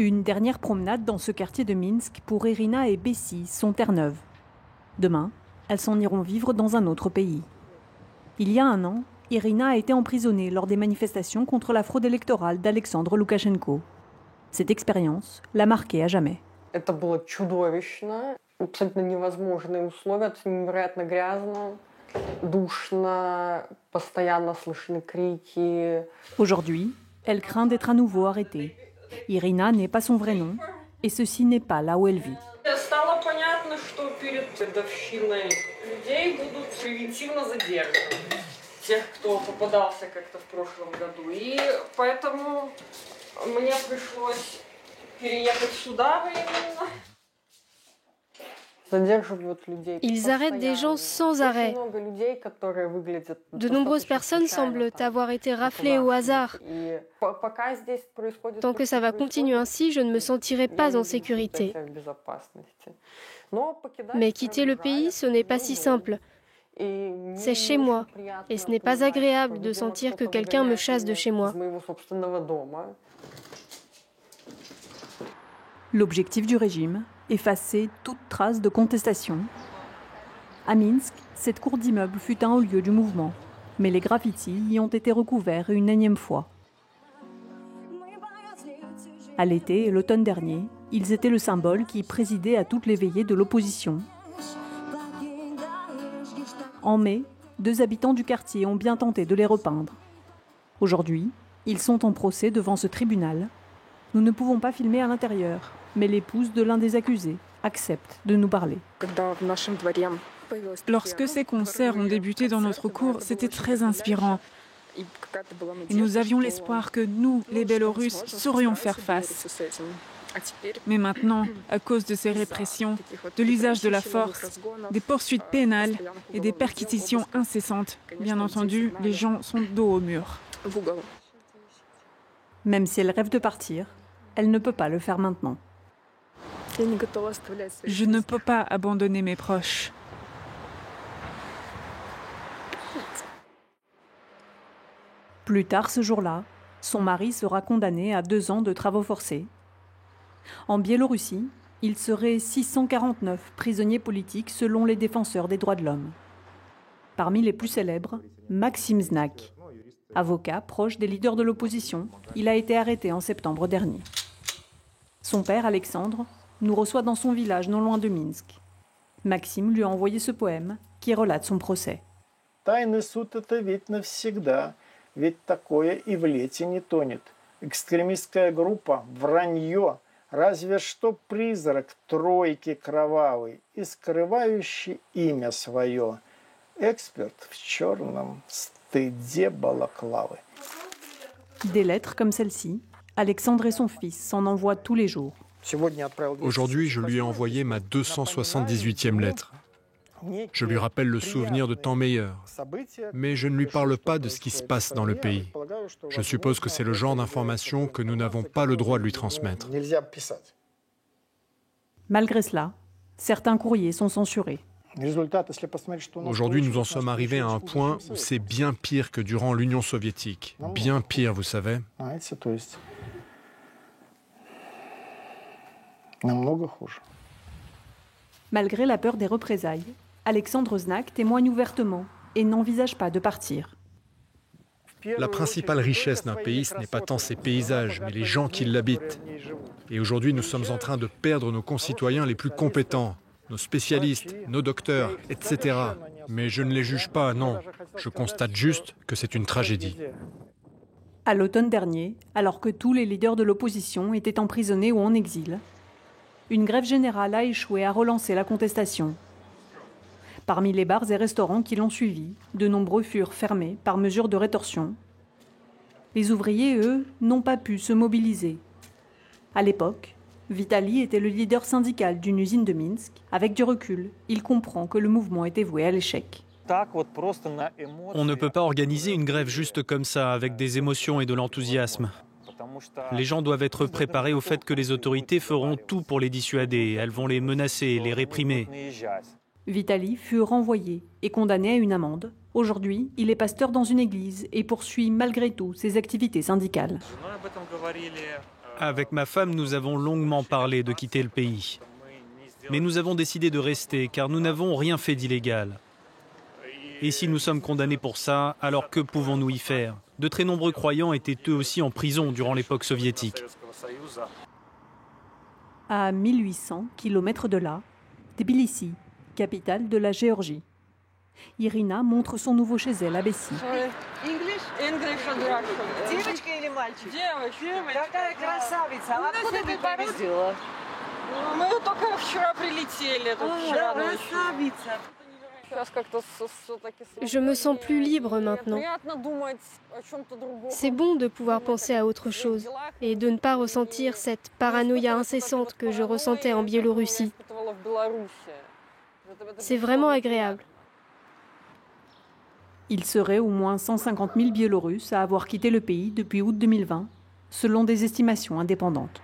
Une dernière promenade dans ce quartier de Minsk pour Irina et Bessie, son Terre-Neuve. Demain, elles s'en iront vivre dans un autre pays. Il y a un an, Irina a été emprisonnée lors des manifestations contre la fraude électorale d'Alexandre Loukachenko. Cette expérience l'a marquée à jamais. Это было чудовищно, абсолютно невозможные условия, это невероятно грязно, душно, постоянно слышны крики. Aujourd'hui, elle craint d'être à nouveau arrêtée. Irina n'est pas son vrai nom, et ceci n'est pas là où elle vit. Стало понятно, что перед годовщиной людей будут превентивно задержаны. Тех, кто попадался как-то в прошлом году. И поэтому мне пришлось переехать сюда временно. Ils arrêtent des gens sans arrêt. De nombreuses personnes semblent avoir été raflées au hasard. Tant que ça va continuer ainsi, je ne me sentirai pas en sécurité. Mais quitter le pays, ce n'est pas si simple. C'est chez moi, et ce n'est pas agréable de sentir que quelqu'un me chasse de chez moi. L'objectif du régime, effacer toute trace de contestation. À Minsk, cette cour d'immeuble fut un haut lieu du mouvement, mais les graffitis y ont été recouverts une énième fois. À l'été et l'automne dernier, ils étaient le symbole qui présidait à toutes les veillées de l'opposition. En mai, 2 habitants du quartier ont bien tenté de les repeindre. Aujourd'hui, ils sont en procès devant ce tribunal. Nous ne pouvons pas filmer à l'intérieur, mais l'épouse de l'un des accusés accepte de nous parler. Lorsque ces concerts ont débuté dans notre cour, c'était très inspirant. Et nous avions l'espoir que nous, les Biélorusses, saurions faire face. Mais maintenant, à cause de ces répressions, de l'usage de la force, des poursuites pénales et des perquisitions incessantes, bien entendu, les gens sont dos au mur. Même si elle rêve de partir, elle ne peut pas le faire maintenant. Je ne peux pas abandonner mes proches. Plus tard ce jour-là, son mari sera condamné à 2 ans de travaux forcés. En Biélorussie, il serait 649 prisonniers politiques selon les défenseurs des droits de l'homme. Parmi les plus célèbres, Maxim Znak. Avocat proche des leaders de l'opposition, il a été arrêté en septembre dernier. Son père, Alexandre, nous reçoit dans son village non loin de Minsk. Maxime lui a envoyé ce poème qui relate son procès. Тайный суд это ведь навсегда, ведь такое и в лете не тонет. Экстремистская группа, вранье, разве что призрак тройки кровавый и скрывающий имя свое. Эксперт в черном стыде балаклавы. Des lettres comme celle-ci, Alexandre et son fils s'en envoient tous les jours. Aujourd'hui, je lui ai envoyé ma 278e lettre. Je lui rappelle le souvenir de temps meilleurs, mais je ne lui parle pas de ce qui se passe dans le pays. Je suppose que c'est le genre d'information que nous n'avons pas le droit de lui transmettre. Malgré cela, certains courriers sont censurés. Aujourd'hui, nous en sommes arrivés à un point où c'est bien pire que durant l'Union soviétique. Bien pire, vous savez. Malgré la peur des représailles, Alexandre Znak témoigne ouvertement et n'envisage pas de partir. La principale richesse d'un pays, ce n'est pas tant ses paysages, mais les gens qui l'habitent. Et aujourd'hui, nous sommes en train de perdre nos concitoyens les plus compétents, nos spécialistes, nos docteurs, etc. Mais je ne les juge pas, non. Je constate juste que c'est une tragédie. À l'automne dernier, alors que tous les leaders de l'opposition étaient emprisonnés ou en exil, une grève générale a échoué à relancer la contestation. Parmi les bars et restaurants qui l'ont suivi, de nombreux furent fermés par mesure de rétorsion. Les ouvriers, eux, n'ont pas pu se mobiliser. À l'époque, Vitali était le leader syndical d'une usine de Minsk. Avec du recul, il comprend que le mouvement était voué à l'échec. On ne peut pas organiser une grève juste comme ça, avec des émotions et de l'enthousiasme. Les gens doivent être préparés au fait que les autorités feront tout pour les dissuader. Elles vont les menacer, les réprimer. Vitali fut renvoyé et condamné à une amende. Aujourd'hui, il est pasteur dans une église et poursuit malgré tout ses activités syndicales. Avec ma femme, nous avons longuement parlé de quitter le pays. Mais nous avons décidé de rester car nous n'avons rien fait d'illégal. Et si nous sommes condamnés pour ça, alors que pouvons-nous y faire? De très nombreux croyants étaient eux aussi en prison durant l'époque soviétique. À 1800 km de là, Tbilissi, capitale de la Géorgie. Irina montre son nouveau chez elle à Bessy. English and Russian. Девочка или мальчик? Девочка. Какая красавица! А откуда ты привезла? Мы только вчера прилетели. Вчера ночью. Красавица! Je me sens plus libre maintenant. C'est bon de pouvoir penser à autre chose et de ne pas ressentir cette paranoïa incessante que je ressentais en Biélorussie. C'est vraiment agréable. Il serait au moins 150 000 Biélorusses à avoir quitté le pays depuis août 2020, selon des estimations indépendantes.